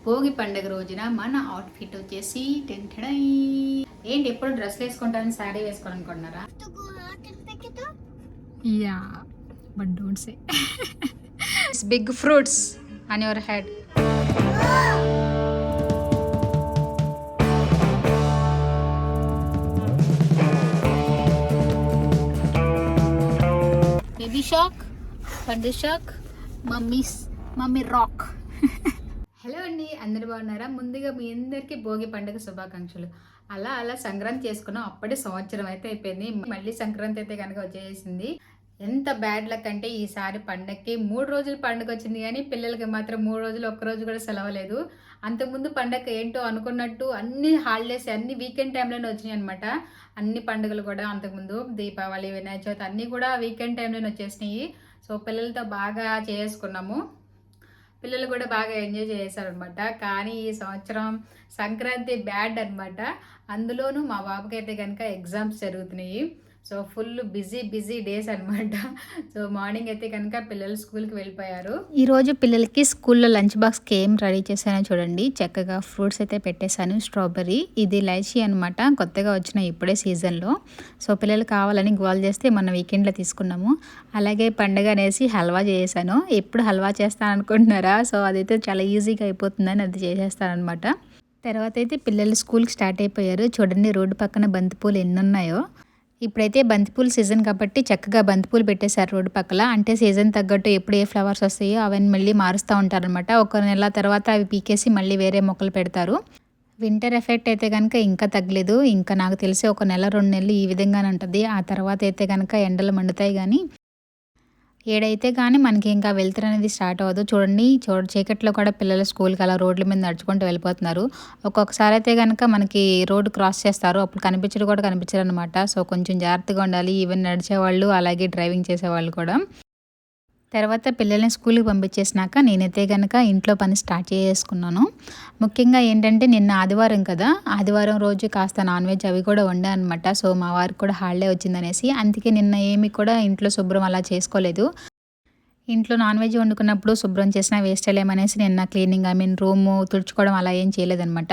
భోగి పండుగ రోజున మన అవుట్ఫిట్ వచ్చేసి టెంటడై. ఏంటి ఎప్పుడు డ్రెస్లు వేసుకుంటారని శారీ వేసుకోవాలనుకుంటున్నారా? Yeah but don't say big fruits on your head. Baby shock, పండు షాక్, మమ్మీ రాక్. హలో అండి, అందరు బాగున్నారా? ముందుగా మీ అందరికీ భోగి పండుగ శుభాకాంక్షలు. అలా సంక్రాంతి చేసుకున్నాం. అప్పుడే సంవత్సరం అయితే అయిపోయింది. మళ్ళీ సంక్రాంతి అయితే కనుక వచ్చేసింది. ఎంత బ్యాడ్ లక్ అంటే ఈసారి పండగకి 3 రోజులు పండుగ వచ్చింది, కానీ పిల్లలకి మాత్రం 3 రోజులు ఒక్కరోజు కూడా సెలవలేదు. అంతకుముందు పండగ ఏంటో అనుకున్నట్టు అన్ని హాలిడేస్ అన్ని వీకెండ్ టైంలోనే వచ్చినాయి అనమాట. అన్ని పండుగలు కూడా అంతకుముందు దీపావళి, వినాయక చవితి అన్నీ కూడా వీకెండ్ టైంలోనే వచ్చేసినాయి. సో పిల్లలతో బాగా చేసుకున్నాము. పిల్లలు కూడా బాగా ఎంజాయ్ చేశారనమాట. కానీ ఈ సంవత్సరం సంక్రాంతి బ్యాడ్ అనమాట. అందులోనూ మా బాబుకి అయితే కనుక ఎగ్జామ్స్ జరుగుతున్నాయి. సో ఫుల్ బిజీ డేస్ అనమాట. సో మార్నింగ్ అయితే కనుక పిల్లలు స్కూల్కి వెళ్ళిపోయారు. ఈరోజు పిల్లలకి స్కూల్లో లంచ్ బాక్స్కి ఏం రెడీ చేశానో చూడండి. చక్కగా ఫ్రూట్స్ అయితే పెట్టేశాను. స్ట్రాబెర్రీ, ఇది లైచీ అనమాట, కొత్తగా వచ్చిన ఇప్పుడే సీజన్లో. సో పిల్లలు కావాలని గోల్ చేస్తే మన వీకెండ్లో తీసుకున్నాము. అలాగే పండుగ అనేసి హల్వా చేశాను. ఎప్పుడు హల్వా చేస్తాను అనుకుంటున్నారా? సో అదైతే చాలా ఈజీగా అయిపోతుందని అది చేసేస్తాను అనమాట. తర్వాత అయితే పిల్లలు స్కూల్కి స్టార్ట్ అయిపోయారు. చూడండి రోడ్డు పక్కన బంతిపూలు ఎన్ని ఉన్నాయో. ఇప్పుడైతే బంతిపూల సీజన్ కాబట్టి చక్కగా బంతిపూలు పెట్టేశారు రోడ్డు పక్కల. అంటే సీజన్ తగ్గట్టు ఎప్పుడు ఏ ఫ్లవర్స్ వస్తాయో అవన్నీ మళ్ళీ మారుస్తూ ఉంటారనమాట. ఒక నెల తర్వాత అవి పీకేసి మళ్ళీ వేరే మొక్కలు పెడతారు. వింటర్ ఎఫెక్ట్ అయితే కనుక ఇంకా తగ్గలేదు. ఇంకా నాకు తెలిసి ఒక నెల 2 నెలలు ఈ విధంగానే ఉంటుంది. ఆ తర్వాత అయితే కనుక ఎండలు మండుతాయి. కానీ ఏడైతే కానీ మనకి ఇంకా వెళ్తురు అనేది స్టార్ట్ అవ్వదు. చూడండి చీకట్లో కూడా పిల్లలు స్కూల్కి అలా రోడ్ల మీద నడుచుకుంటూ వెళ్ళిపోతున్నారు. ఒక్కొక్కసారి అయితే కనుక మనకి రోడ్డు క్రాస్ చేస్తారు, అప్పుడు కనిపించరు అనమాట. సో కొంచెం జాగ్రత్తగా ఉండాలి, ఈవెన్ నడిచేవాళ్ళు అలాగే డ్రైవింగ్ చేసేవాళ్ళు కూడా. తర్వాత పిల్లల్ని స్కూల్కి పంపించేసినాక నేనైతే కనుక ఇంట్లో పని స్టార్ట్ చేసుకున్నాను. ముఖ్యంగా ఏంటంటే నిన్న ఆదివారం కదా, ఆదివారం రోజు కాస్త నాన్ వెజ్ అవి కూడా వండా అనమాట. సో మా వారికి కూడా హాలిడే వచ్చిందనేసి, అందుకే నిన్న ఏమి కూడా ఇంట్లో శుభ్రం అలా చేసుకోలేదు. ఇంట్లో నాన్ వెజ్ వండుకున్నప్పుడు శుభ్రం చేసిన వేస్ట్ లేమనేసి నిన్న క్లీనింగ్ రూము తుడుచుకోవడం అలా ఏం చేయలేదనమాట.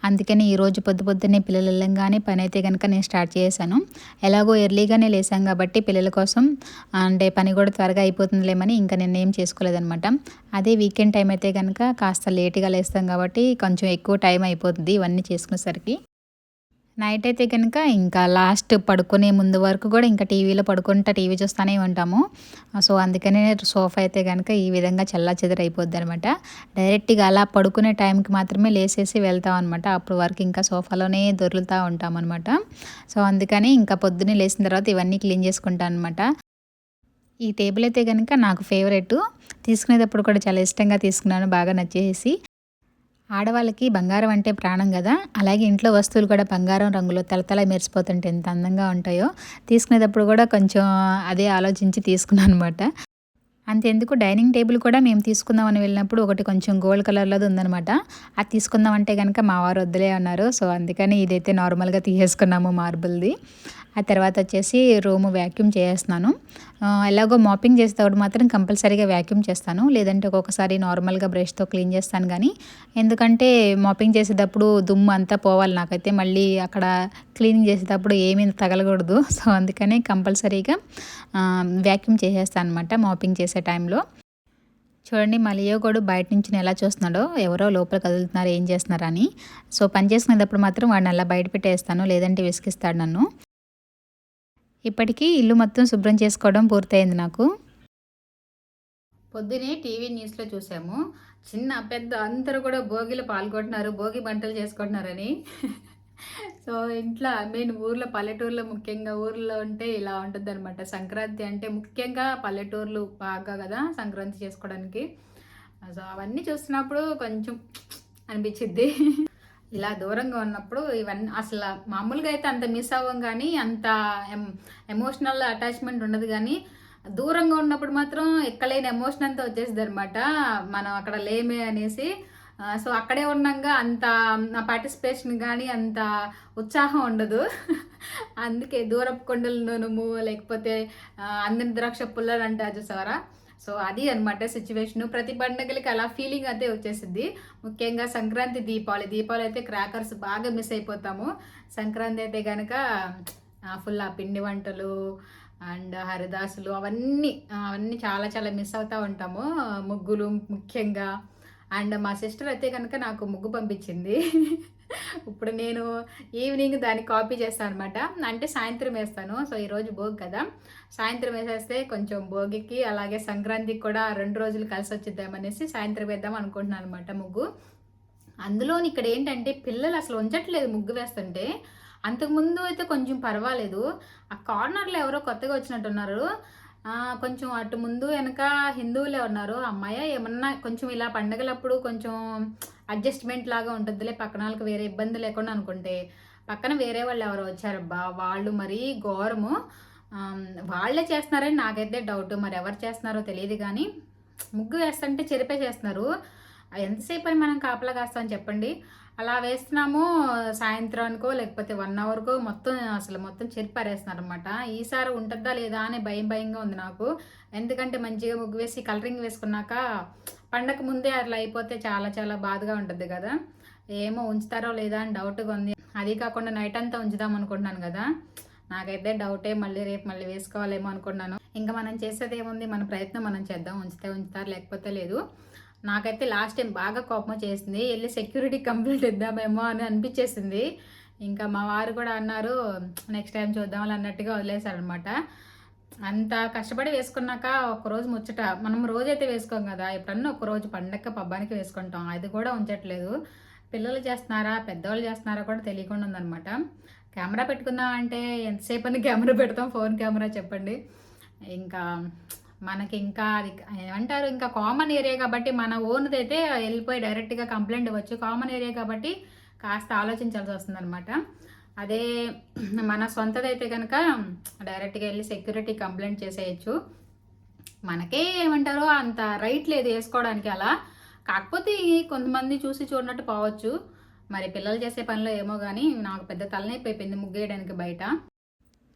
అందుకని ఈరోజు పొద్దున్నే పిల్లలు వెళ్ళంగానే పని అయితే కనుక నేను స్టార్ట్ చేశాను. ఎలాగో ఎర్లీగానే లేసాం కాబట్టి పిల్లల కోసం అంటే పని కూడా త్వరగా అయిపోతుందిలేమని ఇంకా నేను ఏం చేసుకోలేదనమాట. అదే వీకెండ్ టైం అయితే కనుక కాస్త లేట్గా లేస్తాం కాబట్టి కొంచెం ఎక్కువ టైం అయిపోతుంది ఇవన్నీ చేసుకునేసరికి. నైట్ అయితే కనుక ఇంకా లాస్ట్ పడుకునే ముందు వరకు కూడా ఇంకా టీవీలో టీవీ చూస్తూనే ఉంటాము. సో అందుకనే సోఫా అయితే కనుక ఈ విధంగా చెల్లాచెదరైపోద్ది అనమాట. డైరెక్ట్గా అలా పడుకునే టైంకి మాత్రమే లేసేసి వెళ్తాం అనమాట. అప్పుడు వరకు ఇంకా సోఫాలోనే దొర్లుతూ ఉంటాం అనమాట. సో అందుకని ఇంకా పొద్దున్నే లేచిన తర్వాత ఇవన్నీ క్లీన్ చేసుకుంటాను అనమాట. ఈ టేబుల్ అయితే కనుక నాకు ఫేవరెట్. తీసుకునేటప్పుడు కూడా చాలా ఇష్టంగా తీసుకున్నాను, బాగా నచ్చేసి. ఆడవాళ్ళకి బంగారం అంటే ప్రాణం కదా, అలాగే ఇంట్లో వస్తువులు కూడా బంగారం రంగులో తలతల మెరిసిపోతుంటే ఎంత అందంగా ఉంటాయో. తీసుకునేటప్పుడు కూడా కొంచెం అదే ఆలోచించి తీసుకున్నాను అనమాట. అంతెందుకు డైనింగ్ టేబుల్ కూడా మేము తీసుకుందామని వెళ్ళినప్పుడు ఒకటి కొంచెం గోల్డ్ కలర్లోది ఉందనమాట. అది తీసుకుందామంటే కనుక మా వారు వద్దులే అన్నారు. సో అందుకని ఇదైతే నార్మల్గా తీసేసుకున్నాము, మార్బుల్ది. ఆ తర్వాత వచ్చేసి రూము వ్యాక్యూమ్ చేస్తున్నాను. ఎలాగో మాపింగ్ చేసేటప్పుడు మాత్రం కంపల్సరీగా వ్యాక్యూమ్ చేస్తాను, లేదంటే ఒక్కొక్కసారి నార్మల్గా బ్రష్తో క్లీన్ చేస్తాను. కానీ ఎందుకంటే మాపింగ్ చేసేటప్పుడు దుమ్ము అంతా పోవాలి, నాకైతే మళ్ళీ అక్కడ క్లీనింగ్ చేసేటప్పుడు ఏమీ తగలకూడదు. సో అందుకని కంపల్సరీగా వ్యాక్యూమ్ చేసేస్తాను అనమాట మాపింగ్ చేసే టైంలో. చూడండి మా లియో కూడా బయట నుంచి ఎలా చూస్తున్నాడో, ఎవరో లోపల కదులుతున్నారు ఏం చేస్తున్నారని. సో పని చేసుకునేటప్పుడు మాత్రం వాడిని అలా బయట పెట్టేస్తాను, లేదంటే విసిగిస్తాడు నన్ను. ఇప్పటికీ ఇల్లు మొత్తం శుభ్రం చేసుకోవడం పూర్తయింది నాకు. పొద్దునే టీవీ న్యూస్లో చూసాము, చిన్న పెద్ద అందరూ కూడా భోగిలో పాల్గొంటున్నారు, భోగి మంటలు చేసుకుంటున్నారని. సో ఇంట్లో ఊర్లో పల్లెటూరులో, ముఖ్యంగా ఊర్లో ఉంటే ఇలా ఉంటుంది అనమాట. సంక్రాంతి అంటే ముఖ్యంగా పల్లెటూర్లు బాగా కదా సంక్రాంతి చేసుకోవడానికి. సో అవన్నీ చూస్తున్నప్పుడు కొంచెం అనిపించిద్ది. ఇలా దూరంగా ఉన్నప్పుడు ఇవన్నీ అసలు మామూలుగా అయితే అంత మిస్ అవ్వం, కానీ అంత ఎమోషనల్ అటాచ్మెంట్ ఉండదు. కానీ దూరంగా ఉన్నప్పుడు మాత్రం ఎక్కలేని ఎమోషన్ అంతా వచ్చేసింది అనమాట, మనం అక్కడ లేమే అనేసి. సో అక్కడే ఉన్నాగా అంత పార్టిసిపేషన్ కానీ అంత ఉత్సాహం ఉండదు. అందుకే దూరపు కొండల నూనెము, లేకపోతే అందిన ద్రాక్ష పుల్లలు అంటారు చూసారా. సో అది అనమాట సిచ్యువేషన్. ప్రతి పండుగలకి అలా ఫీలింగ్ అయితే వచ్చేసింది. ముఖ్యంగా సంక్రాంతి, దీపావళి అయితే క్రాకర్స్ బాగా మిస్ అయిపోతాము. సంక్రాంతి అయితే కనుక ఫుల్ ఆ పిండి వంటలు అండ్ హరిదాసులు అవన్నీ చాలా చాలా మిస్ అవుతూ ఉంటాము. ముగ్గులు ముఖ్యంగా. అండ్ మా సిస్టర్ అయితే కనుక నాకు ముగ్గు పంపించింది. ఇప్పుడు నేను ఈవినింగ్ దాన్ని కాపీ చేస్తాను అనమాట. అంటే సాయంత్రం వేస్తాను. సో ఈరోజు భోగి కదా, సాయంత్రం వేసేస్తే కొంచెం భోగికి అలాగే సంక్రాంతికి కూడా 2 రోజులు కలిసి వచ్చిద్దామనేసి సాయంత్రం వేద్దాం అనుకుంటున్నాను అనమాట ముగ్గు. అందులోని ఇక్కడ ఏంటంటే పిల్లలు అసలు ఉంచట్లేదు ముగ్గు వేస్తుంటే. అంతకుముందు అయితే కొంచెం పర్వాలేదు. ఆ కార్నర్లో ఎవరో కొత్తగా వచ్చినట్టున్నారు. కొంచెం అటు ముందు వెనక హిందువులే ఉన్నారు. అమ్మాయి ఏమన్నా కొంచెం ఇలా పండగలప్పుడు కొంచెం అడ్జస్ట్మెంట్ లాగా ఉంటుందిలే, పక్కన వాళ్ళకి వేరే ఇబ్బంది లేకుండా అనుకుంటే, పక్కన వేరే వాళ్ళు ఎవరో వచ్చారబ్బా, వాళ్ళు మరీ ఘోరము. వాళ్ళే చేస్తున్నారని నాకైతే డౌట్. మరి ఎవరు చేస్తున్నారో తెలియదు కానీ ముగ్గు వేస్తుంటే చెరిపేసేస్తున్నారు. ఎంతసేపు అని మనం కాపలా కాస్తామని చెప్పండి. అలా వేస్తున్నాము సాయంత్రానికో లేకపోతే 1 అవర్కో మొత్తం చెరిపారేస్తున్నారు అనమాట. ఈసారి ఉంటుందా లేదా అని భయంగా ఉంది నాకు. ఎందుకంటే మంచిగా ముగ్గు వేసి కలరింగ్ వేసుకున్నాక పండగ ముందే అట్లా అయిపోతే చాలా చాలా బాధగా ఉంటుంది కదా. ఏమో ఉంచుతారో లేదా అని డౌట్గా ఉంది. అది కాకుండా నైట్ అంతా ఉంచుదాం అనుకుంటున్నాను కదా. నాకైతే డౌటే, రేపు మళ్ళీ వేసుకోవాలేమో అనుకున్నాను. ఇంకా మనం చేసేది ఏముంది, మన ప్రయత్నం మనం చేద్దాం. ఉంచుతారు లేకపోతే లేదు. నాకైతే లాస్ట్ టైం బాగా కోపం చేసింది. వెళ్ళి సెక్యూరిటీ కంప్లైంట్ ఇద్దామేమో అని అనిపించేసింది. ఇంకా మా వారు కూడా అన్నారు నెక్స్ట్ టైం చూద్దాం అన్నట్టుగా వదిలేశారనమాట. అంత కష్టపడి వేసుకున్నాక ఒకరోజు ముచ్చట. మనం రోజైతే వేసుకోం కదా, ఎప్పుడన్నా ఒకరోజు పండగ పబ్బానికి వేసుకుంటాం. అది కూడా ఉంచట్లేదు. పిల్లలు చేస్తున్నారా పెద్దవాళ్ళు చేస్తున్నారా కూడా తెలియకుండా ఉందనమాట. కెమెరా పెట్టుకుందాం అంటే ఎంతసేపు అని కెమెరా పెడతాం, ఫోన్ కెమెరా చెప్పండి. ఇంకా మనకి ఇంకా అది ఏమంటారు, ఇంకా కామన్ ఏరియా కాబట్టి మన ఓన్ది అయితే వెళ్ళిపోయి డైరెక్ట్గా కంప్లైంట్ ఇవ్వచ్చు. కామన్ ఏరియా కాబట్టి కాస్త ఆలోచించాల్సి వస్తుంది అనమాట. అదే మన సొంతదైతే కనుక డైరెక్ట్గా వెళ్ళి సెక్యూరిటీ కంప్లైంట్ చేసేయచ్చు. మనకే ఏమంటారో అంత రైట్ లేదు వేసుకోవడానికి అలా. కాకపోతే కొంతమంది చూసి చూడనట్టు పోవచ్చు. మరి పిల్లలు చేసే పనిలో ఏమో కానీ నాకు పెద్ద తలనొప్పి అయిపోయింది ముగ్గేయడానికి బయట.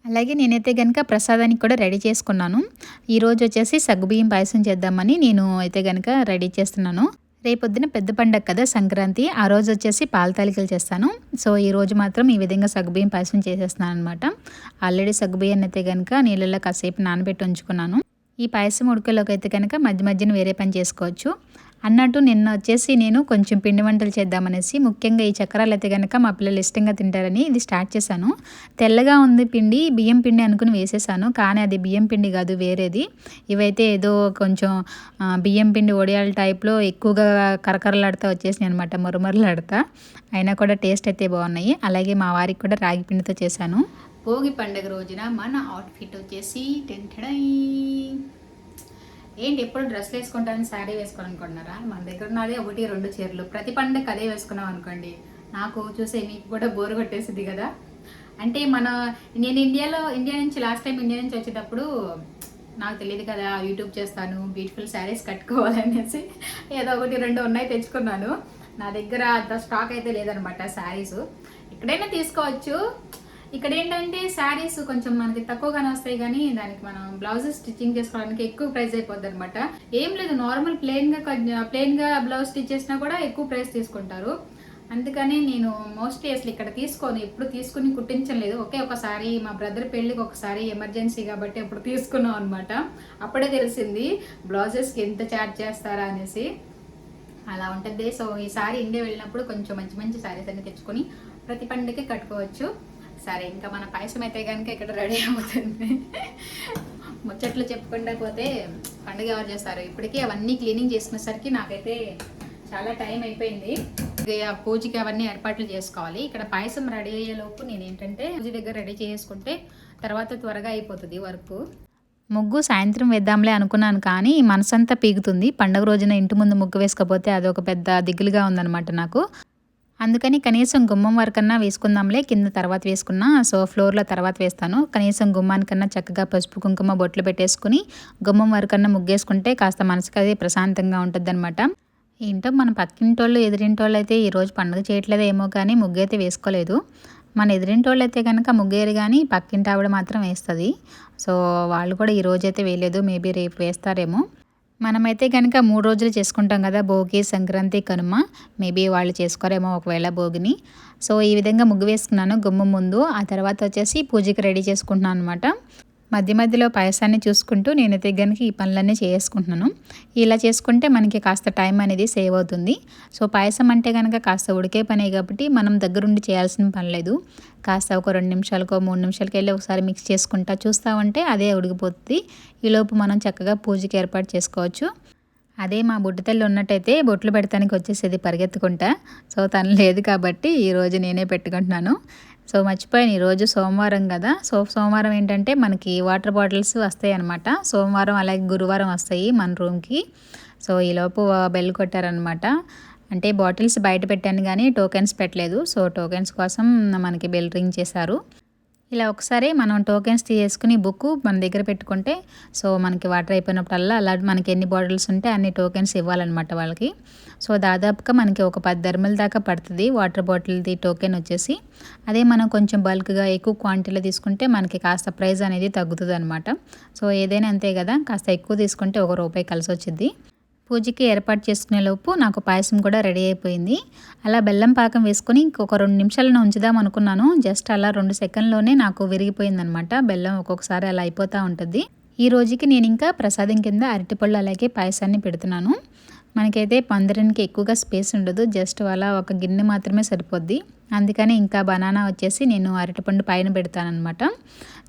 అలాగే నేనైతే కనుక ప్రసాదానికి కూడా రెడీ చేసుకున్నాను. ఈరోజు వచ్చేసి సగ్గుబియ్యం పాయసం చేద్దామని నేను అయితే కనుక రెడీ చేస్తున్నాను. రేపొద్దున పెద్ద పండగ కదా సంక్రాంతి, ఆ రోజు వచ్చేసి పాల తాలికలు చేస్తాను. సో ఈరోజు మాత్రం ఈ విధంగా సగ్గుబియ్యం పాయసం చేసేస్తున్నాను అనమాట. ఆల్రెడీ సగ్గుబియ్యాన్ని అయితే కనుక నీళ్ళల్లో కాసేపు నానబెట్టి ఉంచుకున్నాను. ఈ పాయసం ఉడకలోకి అయితే కనుక మధ్యన వేరే పని చేసుకోవచ్చు అన్నట్టు. నిన్న వచ్చేసి నేను కొంచెం పిండి వంటలు చేద్దామనేసి, ముఖ్యంగా ఈ చక్రాలు అయితే కనుక మా పిల్లలు ఇష్టంగా తింటారని ఇది స్టార్ట్ చేశాను. తెల్లగా ఉంది పిండి, బియ్యం పిండి అనుకుని వేసేసాను. కానీ అది బియ్యం పిండి కాదు, వేరేది. ఇవైతే ఏదో కొంచెం బియ్యం పిండి ఒడియాల టైప్లో ఎక్కువగా కరకరలాడుతూ వచ్చేసినాయి అనమాట, మరుమరులాడుతా. అయినా కూడా టేస్ట్ అయితే బాగున్నాయి. అలాగే మా వారికి కూడా రాగి పిండితో చేశాను. భోగి పండుగ రోజున మన అవుట్ఫిట్ వచ్చేసి ఏంటి ఎప్పుడు డ్రెస్లు వేసుకుంటానని శారీ వేసుకోవాలనుకుంటున్నారా? మన దగ్గర ఉన్నదే 1-2 చీరలు. ప్రతి పండుగ అదే వేసుకున్నాం అనుకోండి, నాకు చూసే మీకు కూడా బోరు కొట్టేసింది కదా. అంటే నేను ఇండియా నుంచి లాస్ట్ టైం ఇండియా నుంచి వచ్చేటప్పుడు నాకు తెలియదు కదా యూట్యూబ్ చేస్తాను, బ్యూటిఫుల్ శారీస్ కట్టుకోవాలనేసి ఏదో 1-2 ఉన్నాయి తెచ్చుకున్నాను. నా దగ్గర అంత స్టాక్ అయితే లేదనమాట శారీస్. ఎక్కడైనా తీసుకోవచ్చు. ఇక్కడ ఏంటంటే శారీస్ కొంచెం మనకి తక్కువగానే వస్తాయి కానీ దానికి మనం బ్లౌజెస్ స్టిచ్చింగ్ చేసుకోవడానికి ఎక్కువ ప్రైస్ అయిపోద్ది అనమాట. ఏం లేదు, నార్మల్ ప్లెయిన్గా బ్లౌజ్ స్టిచ్ చేసినా కూడా ఎక్కువ ప్రైస్ తీసుకుంటారు. అందుకని నేను మోస్ట్లీ అసలు ఇక్కడ ఎప్పుడు తీసుకుని కుట్టించలేదు. ఒకసారి మా బ్రదర్ పెళ్ళికి ఒకసారి ఎమర్జెన్సీ కాబట్టి అప్పుడు తీసుకున్నాం అనమాట. అప్పుడే తెలిసింది బ్లౌజెస్కి ఎంత ఛార్జ్ చేస్తారా అనేసి. అలా ఉంటుంది. సో ఈసారి ఇండియా వెళ్ళినప్పుడు కొంచెం మంచి మంచి శారీస్ అన్ని తెచ్చుకొని ప్రతి పండుగకి కట్టుకోవచ్చు. సరే, ఇంకా మన పాయసం అయితే కనుక ఇక్కడ రెడీ అవుతుంది. ముచ్చట్లు చెప్పుకుండా పోతే పండుగ ఎవరు చేస్తారు? ఇప్పటికీ అవన్నీ క్లీనింగ్ చేసుకునేసరికి నాకైతే చాలా టైం అయిపోయింది. పూజకి అవన్నీ ఏర్పాట్లు చేసుకోవాలి. ఇక్కడ పాయసం రెడీ అయ్యేలోపు నేను ఏంటంటే పూజ దగ్గర రెడీ చేసుకుంటే తర్వాత త్వరగా అయిపోతుంది వర్క్. ముగ్గు సాయంత్రం వేద్దాంలే అనుకున్నాను కానీ మనసంతా పీగుతుంది. పండుగ రోజున ఇంటి ముందు ముగ్గు వేసుకోపోతే అదొక పెద్ద దిగులుగా ఉందన్నమాట నాకు. అందుకని కనీసం గుమ్మం వరకన్నా వేసుకుందాంలే, కింద తర్వాత వేసుకున్నా. సో ఫ్లోర్లో తర్వాత వేస్తాను. కనీసం గుమ్మానికన్నా చక్కగా పసుపు కుంకుమ బొట్లు పెట్టేసుకుని గుమ్మం వరకన్నా ముగ్గేసుకుంటే కాస్త మనసుకి అది ప్రశాంతంగా ఉంటుంది అనమాట. ఏంటో మన పక్కింటోళ్ళు ఎదురింటోళ్ళు అయితే ఈరోజు పండుగ చేయట్లేదో ఏమో కానీ ముగ్గు అయితే వేసుకోలేదు. మన ఎదురింటోళ్ళు అయితే కనుక ముగ్గేరు కానీ పక్కింటి ఆవిడ మాత్రం వేస్తుంది. సో వాళ్ళు కూడా ఈరోజు అయితే వేయలేదు, మేబీ రేపు వేస్తారేమో. మనమైతే కనుక 3 రోజులు చేసుకుంటాం కదా, భోగి, సంక్రాంతి, కనుమ. మేబీ వాళ్ళు చేసుకోరేమో ఒకవేళ భోగిని. సో ఈ విధంగా ముగ్గు వేసుకున్నాను గుమ్మం ముందు. ఆ తర్వాత వచ్చేసి పూజకి రెడీ చేసుకుంటున్నాను అనమాట. మధ్య మధ్యలో పాయసాన్ని చూసుకుంటూ నేనైతే కనుక ఈ పనులన్నీ చేసుకుంటున్నాను. ఇలా చేసుకుంటే మనకి కాస్త టైం అనేది సేవ్ అవుతుంది. సో పాయసం అంటే కనుక కాస్త ఉడికే పనే కాబట్టి మనం దగ్గరుండి చేయాల్సిన పని లేదు. కాస్త ఒక 2 నిమిషాలకో 3 నిమిషాలకి వెళ్ళి ఒకసారి మిక్స్ చేసుకుంటా చూస్తామంటే అదే ఉడికిపోతుంది. ఈలోపు మనం చక్కగా పూజకి ఏర్పాటు చేసుకోవచ్చు. అదే మా బుడ్డతల్లి ఉన్నట్టయితే బొట్లు పెడతానికి వచ్చేసేది పరిగెత్తుకుంటా. సో తను లేదు కాబట్టి ఈరోజు నేనే పెట్టుకుంటున్నాను. సో మర్చిపోయాను, ఈరోజు సోమవారం కదా. సో సోమవారం ఏంటంటే మనకి వాటర్ బాటిల్స్ వస్తాయి అన్నమాట. సోమవారం అలాగే గురువారం వస్తాయి మన రూమ్కి. సో ఈలోపు బెల్ కొట్టారనమాట. అంటే బాటిల్స్ బయట పెట్టాను కానీ టోకెన్స్ పెట్టలేదు. సో టోకెన్స్ కోసం మనకి బెల్ రింగ్ చేశారు. ఇలా ఒకసారి మనం టోకెన్స్ తీసుకుని బుక్ మన దగ్గర పెట్టుకుంటే సో మనకి వాటర్ అయిపోయినప్పుడల్లా అలా మనకి ఎన్ని బాటిల్స్ ఉంటే అన్ని టోకెన్స్ ఇవ్వాలన్నమాట వాళ్ళకి. సో దాదాపుగా మనకి ఒక 10 ధర్మల దాకా పడుతుంది వాటర్ బాటిల్ది టోకెన్ వచ్చేసి. అదే మనం కొంచెం బల్క్గా ఎక్కువ క్వాంటిటీలో తీసుకుంటే మనకి కాస్త ప్రైస్ అనేది తగ్గుతుంది అనమాట. సో ఏదైనా అంతే కదా, కాస్త ఎక్కువ తీసుకుంటే ₹1 కలిసి వచ్చింది. పూజకి ఏర్పాటు చేసుకునే లోపు నాకు పాయసం కూడా రెడీ అయిపోయింది. అలా బెల్లం పాకం వేసుకొని ఇంకొక 2 నిమిషాలను ఉంచుదాం అనుకున్నాను. జస్ట్ అలా 2 సెకండ్లోనే నాకు విరిగిపోయిందనమాట. బెల్లం ఒక్కొక్కసారి అలా అయిపోతూ ఉంటుంది. ఈ రోజుకి నేను ఇంకా ప్రసాదం కింద అరటిపళ్ళు అలాగే పాయసాన్ని పెడుతున్నాను. మనకైతే పందిరానికి ఎక్కువగా స్పేస్ ఉండదు, జస్ట్ అలా ఒక గిన్నె మాత్రమే సరిపోద్ది. అందుకని ఇంకా బనానా వచ్చేసి నేను అరటిపండు పైన పెడతానమాట.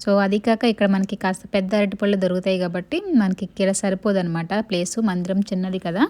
సో అది కాక ఇక్కడ మనకి కాస్త పెద్ద అరటిపళ్ళు దొరుకుతాయి కాబట్టి మనకి ఇక్కడ సరిపోదన్నమాట ప్లేసు, మందిరం చిన్నది కదా.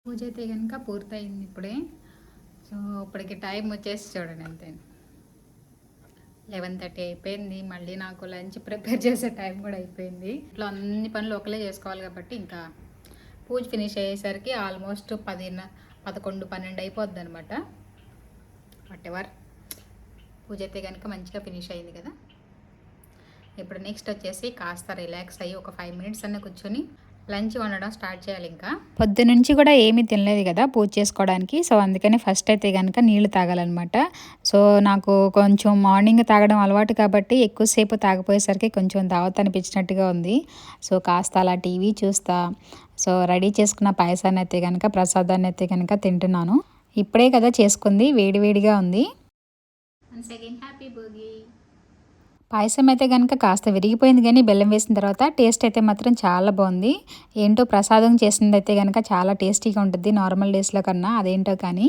పూజ అయితే కనుక పూర్తయింది ఇప్పుడే. సో ఇప్పటికి టైం వచ్చేసి చూడండి అంతే 11:30 అయిపోయింది. మళ్ళీ నాకు లంచ్ ప్రిపేర్ చేసే టైం కూడా అయిపోయింది. ఇట్లా అన్ని పనులు ఒకలే చేసుకోవాలి కాబట్టి ఇంకా పూజ ఫినిష్ అయ్యేసరికి ఆల్మోస్ట్ 10, 11, 12 అయిపోద్ది అనమాట. వాటెవర్, పూజ అయితే కనుక మంచిగా ఫినిష్ అయింది కదా. ఇప్పుడు నెక్స్ట్ వచ్చేసి కాస్త రిలాక్స్ అయ్యి ఒక 5 మినిట్స్ అన్న కూర్చొని లంచ్ వండడం స్టార్ట్ చేయాలి. ఇంకా పొద్దునుంచి కూడా ఏమీ తినలేదు కదా పూజ చేసుకోవడానికి. సో అందుకని ఫస్ట్ అయితే కనుక నీళ్లు తాగాలన్నమాట. సో నాకు కొంచెం మార్నింగ్ తాగడం అలవాటు కాబట్టి ఎక్కువసేపు తాగపోయేసరికి కొంచెం దావత్ అనిపించినట్టుగా ఉంది. సో కాస్త అలా టీవీ చూస్తా సో రెడీ చేసుకున్న పాయసాన్ని అయితే కనుక, ప్రసాదాన్ని అయితే కనుక తింటున్నాను. ఇప్పుడే కదా చేసుకుంది, వేడివేడిగా ఉంది. హ్యాపీ భోగి. పాయసం అయితే కనుక కాస్త విరిగిపోయింది కానీ బెల్లం వేసిన తర్వాత టేస్ట్ అయితే మాత్రం చాలా బాగుంది. ఏంటో ప్రసాదం చేసింది అయితే కనుక చాలా టేస్టీగా ఉంటుంది నార్మల్ డేస్లో కన్నా, అదేంటో కానీ.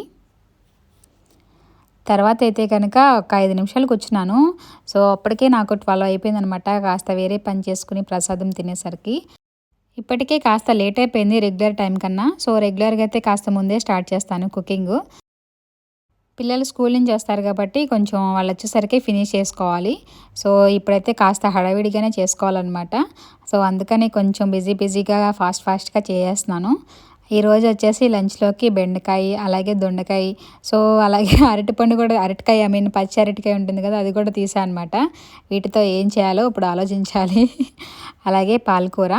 తర్వాత అయితే కనుక ఒక 5 నిమిషాలు కూర్చున్నాను. సో అప్పటికే నాకు 12 అయిపోయింది అనమాట, కాస్త వేరే పని చేసుకుని ప్రసాదం తినేసరికి. ఇప్పటికే కాస్త లేట్ అయిపోయింది రెగ్యులర్ టైం కన్నా. సో రెగ్యులర్గా అయితే కాస్త ముందే స్టార్ట్ చేస్తాను కుకింగ్. పిల్లలు స్కూల్ నుంచి వస్తారు కాబట్టి కొంచెం వాళ్ళు వచ్చేసరికి ఫినిష్ చేసుకోవాలి. సో ఇప్పుడైతే కాస్త హడావిడిగానే చేసుకోవాలన్నమాట. సో అందుకని కొంచెం బిజీగా ఫాస్ట్గా చేసేస్తున్నాను. ఈరోజు వచ్చేసి లంచ్లోకి బెండకాయ అలాగే దొండకాయ, సో అలాగే అరటిపండు కూడా, అరటికాయ పచ్చి అరటికాయ ఉంటుంది కదా, అది కూడా తీసా అనమాట. వీటితో ఏం చేయాలో ఇప్పుడు ఆలోచించాలి. అలాగే పాలకూర.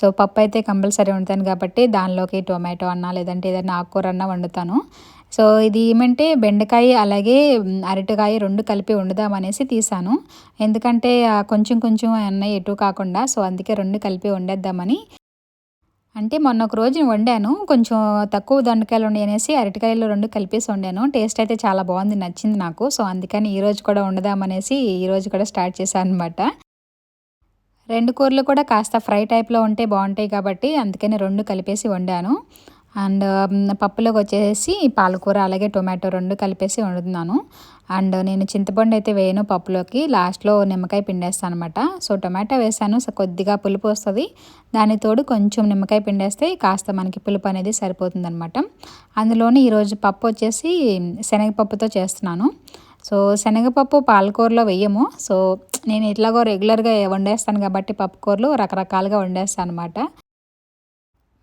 సో పప్పు అయితే కంపల్సరీ వండుతాను కాబట్టి దానిలోకి టొమాటో అన్నా లేదంటే ఏదైనా ఆకుకూర అన్నా వండుతాను. సో ఇది ఏమంటే బెండకాయ అలాగే అరటికాయ 2 కలిపి వండుదామనేసి తీసాను. ఎందుకంటే కొంచెం అన్నయ్య ఎటు కాకుండా, సో అందుకే 2 కలిపి వండేద్దామని. అంటే మొన్న ఒక రోజు వండాను, కొంచెం తక్కువ దొండకాయలు ఉన్నాయి అనేసి అరటికాయలు 2 కలిపేసి వండాను. టేస్ట్ అయితే చాలా బాగుంది, నచ్చింది నాకు. సో అందుకని ఈరోజు కూడా వండుదామనేసి ఈరోజు కూడా స్టార్ట్ చేశాను అనమాట. 2 కూరలు కూడా కాస్త ఫ్రై టైప్లో ఉంటే బాగుంటాయి కాబట్టి అందుకని 2 కలిపేసి వండాను. అండ్ పప్పులోకి వచ్చేసి పాలకూర అలాగే టొమాటో 2 కలిపేసి వండుతున్నాను. అండ్ నేను చింతపండు అయితే వేయను పప్పులోకి, లాస్ట్లో నిమ్మకాయ పిండేస్తాను అనమాట. సో టొమాటో వేసాను, సో కొద్దిగా పులుపు వస్తుంది. దాని తోడు కొంచెం నిమ్మకాయ పిండేస్తే కాస్త మనకి పులుపు అనేది సరిపోతుందనమాట. అందులోని ఈరోజు పప్పు వచ్చేసి శనగపప్పుతో చేస్తున్నాను. సో శనగపప్పు పాలకూరలో వేయము. సో నేను ఎట్లాగో రెగ్యులర్గా వండేస్తాను కాబట్టి పప్పుకూరలు రకరకాలుగా వండేస్తాను అనమాట.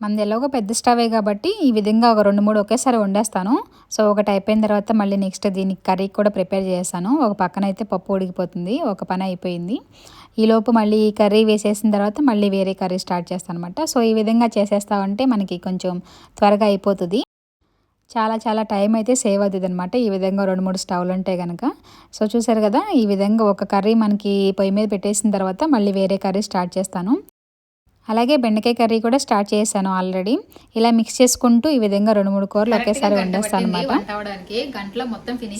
మనది ఎలాగో పెద్ద స్టవే కాబట్టి ఈ విధంగా ఒక 2-3 ఒకేసారి వండేస్తాను. సో ఒకటి అయిపోయిన తర్వాత మళ్ళీ నెక్స్ట్ దీనికి కర్రీ కూడా ప్రిపేర్ చేస్తాను. ఒక పక్కన అయితే పప్పు ఉడికిపోతుంది, ఒక పని అయిపోయింది. ఈలోపు మళ్ళీ కర్రీ వేసేసిన తర్వాత మళ్ళీ వేరే కర్రీ స్టార్ట్ చేస్తాను అనమాట. సో ఈ విధంగా చేసేస్తామంటే మనకి కొంచెం త్వరగా అయిపోతుంది. చాలా టైం అయితే సేవ్ అవుతుంది అనమాట ఈ విధంగా 2-3 స్టవ్లు ఉంటే కనుక. సో చూసారు కదా, ఈ విధంగా ఒక కర్రీ మనకి పొయ్యి మీద పెట్టేసిన తర్వాత మళ్ళీ వేరే కర్రీ స్టార్ట్ చేస్తాను. అలాగే బెండకాయ కర్రీ కూడా స్టార్ట్ చేశాను ఆల్రెడీ. ఇలా మిక్స్ చేసుకుంటూ ఈ విధంగా 2-3 కూరలు ఒకేసారి వండేస్తాను అనమాట.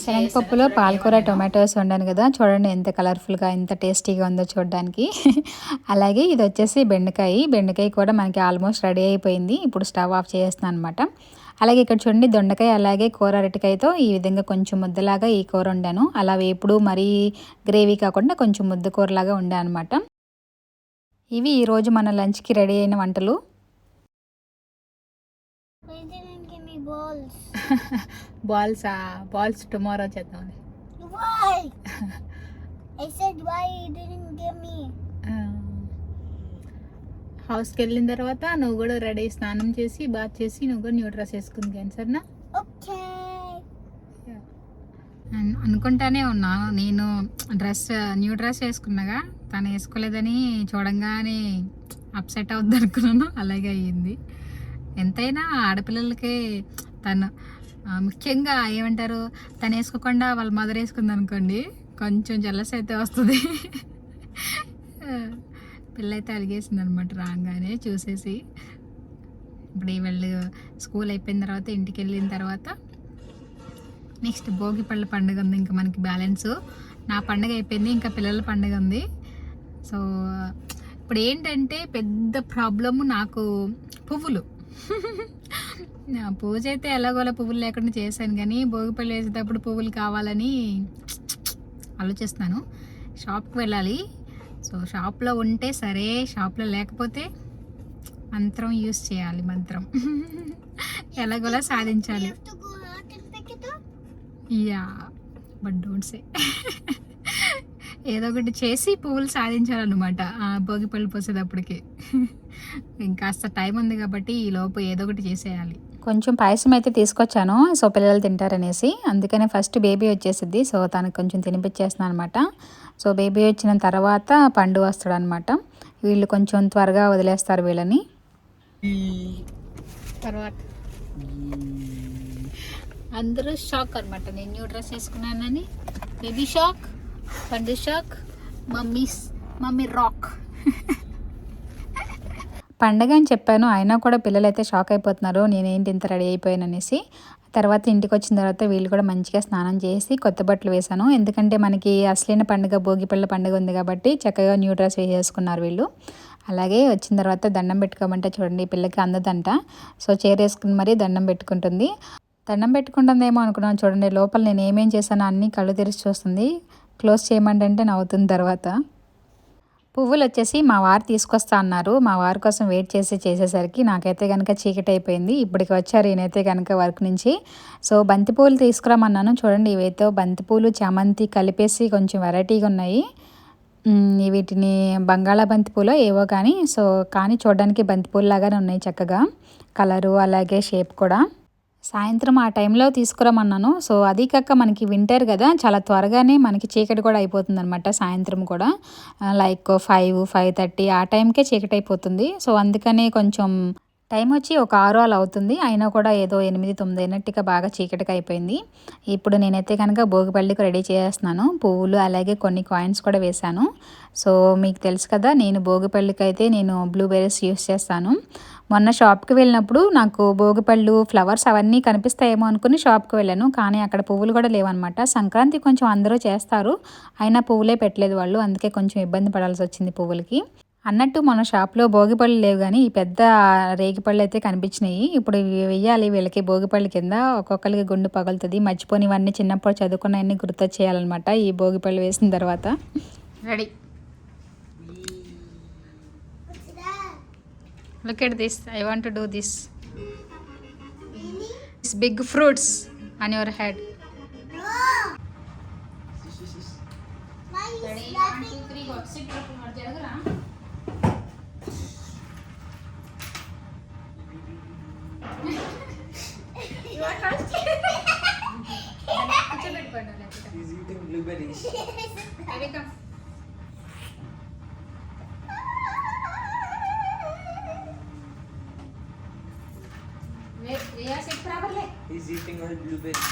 శనగపప్పులో పాలకూర టొమాటోస్ వండాను కదా, చూడండి ఎంత కలర్ఫుల్గా ఎంత టేస్టీగా ఉందో చూడడానికి. అలాగే ఇది వచ్చేసి బెండకాయ కూడా మనకి ఆల్మోస్ట్ రెడీ అయిపోయింది. ఇప్పుడు స్టవ్ ఆఫ్ చేస్తున్నాను అనమాట. అలాగే ఇక్కడ చూడండి దొండకాయ అలాగే కూర అరటికాయతో ఈ విధంగా కొంచెం ముద్దలాగా ఈ కూర వండాను. అలా ఎప్పుడు మరీ గ్రేవీ కాకుండా కొంచెం ముద్ద కూరలాగా వండాను అనమాట. ఇవి ఈరోజు మన లంచ్కి రెడీ అయిన వంటలు. బాల్స్ టుమారో చేద్దాం. హౌస్కి వెళ్ళిన తర్వాత నువ్వు కూడా రెడీ స్నానం చేసి బాత్ చేసి నువ్వు కూడా న్యూ డ్రెస్ వేసుకుంది కానీ సరేనా? అనుకుంటానే ఉన్నాను నేను న్యూ డ్రెస్ వేసుకున్నాగా, తను వేసుకోలేదని చూడంగానే అప్సెట్ అవుద్ది అనుకున్నాను. అలాగే అయ్యింది. ఎంతైనా ఆడపిల్లలకి తను ముఖ్యంగా ఏమంటారు, తను వేసుకోకుండా వాళ్ళ మదర్ వేసుకుంది అనుకోండి కొంచెం జెలస్ అయితే వస్తుంది. పిల్ల అయితే అలిగేసింది అనమాట రాగానే చూసేసి. ఇప్పుడు వీళ్ళు స్కూల్ అయిపోయిన తర్వాత ఇంటికి వెళ్ళిన తర్వాత నెక్స్ట్ భోగి పళ్ళ పండుగ ఉంది. ఇంకా మనకి బ్యాలెన్స్ నా పండుగ అయిపోయింది, ఇంకా పిల్లల పండుగ ఉంది. సో ఇప్పుడు ఏంటంటే పెద్ద ప్రాబ్లము నాకు పువ్వులు. పూజ అయితే ఎలాగోలా పువ్వులు లేకుండా చేశాను, కానీ భోగిపళ్ళు వేసేటప్పుడు పువ్వులు కావాలని ఆలోచిస్తున్నాను. షాప్కి వెళ్ళాలి. సో షాప్లో ఉంటే సరే, షాప్లో లేకపోతే మంత్రం యూస్ చేయాలి. మంత్రం ఎలాగోలా సాధించాలి. యా బట్ డోంట్ సే. ఏదో ఒకటి చేసి పువ్వులు సాధించాలన్నమాట భోగిపళ్ళు పోసేటప్పటికి. ఇంకాస్త టైం ఉంది కాబట్టి ఈ లోపు ఏదో ఒకటి చేసేయాలి. కొంచెం పాయసం అయితే తీసుకొచ్చాను, సో పిల్లలు తింటారనేసి. అందుకనే ఫస్ట్ బేబీ వచ్చేసిద్ది, సో తనకు కొంచెం తినిపించేస్తున్నాను అనమాట. సో బేబీ వచ్చిన తర్వాత పండు వస్తాడు అనమాట. వీళ్ళు కొంచెం త్వరగా వదిలేస్తారు వీళ్ళని. తర్వాత అందరూ షాక్ అనమాట, నేను న్యూ డ్రెస్ వేసుకున్నానని. బేబీ షాక్, పండు షాక్, మమ్మీ రాక్. పండగ అని చెప్పాను, అయినా కూడా పిల్లలు అయితే షాక్ అయిపోతున్నారు నేనేంటి ఇంత రెడీ అయిపోయాను అనేసి. తర్వాత ఇంటికి వచ్చిన తర్వాత వీళ్ళు కూడా మంచిగా స్నానం చేసి కొత్త బట్టలు వేశాను. ఎందుకంటే మనకి అసలైన పండుగ భోగిపళ్ళ పండుగ ఉంది కాబట్టి చక్కగా న్యూ డ్రెస్ వేసేసుకున్నారు వీళ్ళు. అలాగే వచ్చిన తర్వాత దండం పెట్టుకోమంటే చూడండి పిల్లకి అందదంట. సో చైర్ వేసుకుని మరీ దండం పెట్టుకుంటుంది. దండం పెట్టుకుంటుందేమో అనుకున్నాను, చూడండి లోపల నేను ఏమేం చేశానో అన్నీ కళ్ళు తెరిచి చూస్తుంది. క్లోజ్ చేయమంటే నవ్వుతుంది. తర్వాత పువ్వులు వచ్చేసి మా వారు తీసుకొస్తా అన్నారు. మా వారి కోసం వెయిట్ చేసేసరికి నాకైతే కనుక చీకటి అయిపోయింది. ఇప్పటికి వచ్చారు ఈయనైతే కనుక వర్క్ నుంచి. సో బంతిపూలు తీసుకురామన్నాను. చూడండి ఇవైతే బంతిపూలు చామంతి కలిపేసి కొంచెం వెరైటీగా ఉన్నాయి. వీటిని బంగాళాబంతి పూలో ఏవో కానీ, సో కానీ చూడడానికి బంతిపూలు లాగానే ఉన్నాయి చక్కగా, కలరు అలాగే షేప్ కూడా. సాయంత్రం ఆ టైంలో తీసుకురమన్నాను. సో అది కాక మనకి వింటర్ కదా, చాలా త్వరగానే మనకి చీకటి కూడా అయిపోతుంది అనమాట. సాయంత్రం కూడా లైక్ 5-5:30 ఆ టైంకే చీకటి అయిపోతుంది. సో అందుకనే కొంచెం టైం వచ్చి ఒక 6 అలా అవుతుంది. అయినా కూడా ఏదో 8-9 అయినట్టుగా బాగా చీకటిగా అయిపోయింది. ఇప్పుడు నేనైతే కనుక భోగిపళ్ళికి రెడీ చేస్తున్నాను. పువ్వులు అలాగే కొన్ని కాయిన్స్ కూడా వేశాను. సో మీకు తెలుసు కదా, నేను భోగిపళ్ళికి అయితే నేను బ్లూబెర్రీస్ యూస్ చేస్తాను. మొన్న షాప్కి వెళ్ళినప్పుడు నాకు భోగిపళ్ళు ఫ్లవర్స్ అవన్నీ కనిపిస్తాయేమో అనుకుని షాప్కి వెళ్ళాను, కానీ అక్కడ పువ్వులు కూడా లేవన్నమాట. సంక్రాంతి కొంచెం అందరూ చేస్తారు, అయినా పువ్వులే పెట్టలేదు వాళ్ళు, అందుకే కొంచెం ఇబ్బంది పడాల్సి వచ్చింది పువ్వులకి. అన్నట్టు మన షాప్లో భోగిపళ్ళు లేవు కానీ ఈ పెద్ద రేగిపళ్ళు అయితే కనిపించినాయి. ఇప్పుడు ఇవి వెయ్యాలి వీళ్ళకి భోగిపళ్ళు కింద. ఒక్కొక్కరికి గుండు పగులుతుంది. మర్చిపోనివన్నీ చిన్నప్పుడు చదువుకున్నవన్నీ గుర్తొచ్చేయాలన్నమాట ఈ భోగిపళ్ళు వేసిన తర్వాత. Ready. Look at this. I want to do this. This big fruits on your head. Ready? 1, 2, 3, go. Sit. జరుగురా. He's eating blueberries. He's eating all blueberries.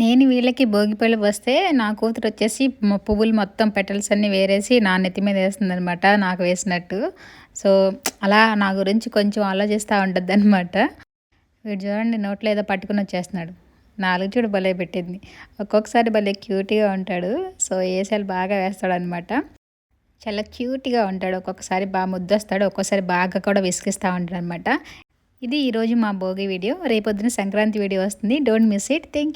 నేను వీళ్ళకి భోగిపళ్ళు వస్తే నా కూతురు వచ్చేసి పువ్వులు మొత్తం పెటల్స్ అన్నీ వేరేసి నా నెత్తి మీద వేస్తుందనమాట నాకు వేసినట్టు. సో అలా నా గురించి కొంచెం ఆలోచిస్తూ ఉంటుంది అనమాట. వీడు చూడండి నోట్లో ఏదో పట్టుకుని వచ్చేస్తున్నాడు. నాలుగు చూడు భలే పెట్టింది. ఒక్కొక్కసారి భలే క్యూట్గా ఉంటాడు. సో ఏసాలు బాగా వేస్తాడు అనమాట. చాలా క్యూట్గా ఉంటాడు. ఒక్కొక్కసారి బాగా ముద్దొస్తాడు, ఒక్కొక్కసారి బాగా కూడా విసిగిస్తూ ఉంటాడు అనమాట. ఇది ఈరోజు మా భోగి వీడియో. రేపొద్దున సంక్రాంతి వీడియో వస్తుంది. Don't miss it. Thank you.